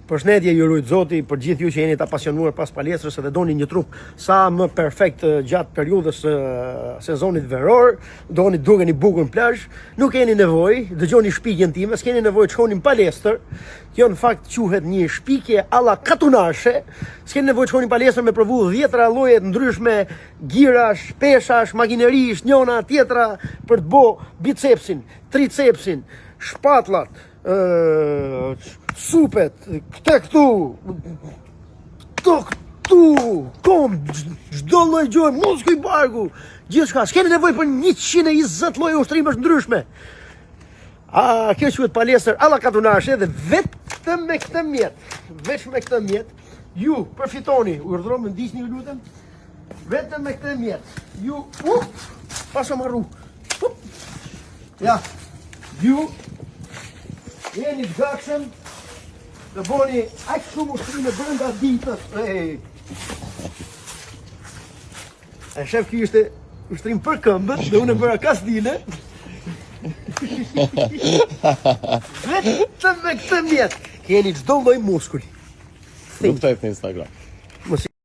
Përshëndetje ju lut Zoti për gjithë ju që jeni të apasionuar pas palesrës dhe doni një trup sa më perfekt gjatë periudhës sezonit veror, doni dukeni bukur në plazh, nuk keni nevojë, dëgjoni shpikjen time, s'keni nevojë të shkoni në palestër. Kjo në fakt quhet një shpikje alla katunashe. S'keni nevojë të shkoni në palestër me provu 10 lloje të ndryshme girash, peshash, makinerish, njëna tjetra për të bë bicepsin, tricepsin, shpatullat, supet, këtu, kom, çdo lloj gjë, muskuj barku, gjithçka. S'keni nevojë për 120 lloje ushtrimesh ndryshme. Kjo quhet palestër alla katunashe dhe vetëm me këtë mjet, ju përfitoni, urdhëro më ndiqni ju lutem. Vetëm me këtë mjet, ju paso marru. Ja, ju jeni të gatshëm të bëni aq shumë ushtrime brenda ditës. E shef ky ishte ushtrim për këmbët dhe unë e bëra kasdile. Vetëm me këtë mjet keni çdo lloj muskuli. Nuk të jetë në Instagram.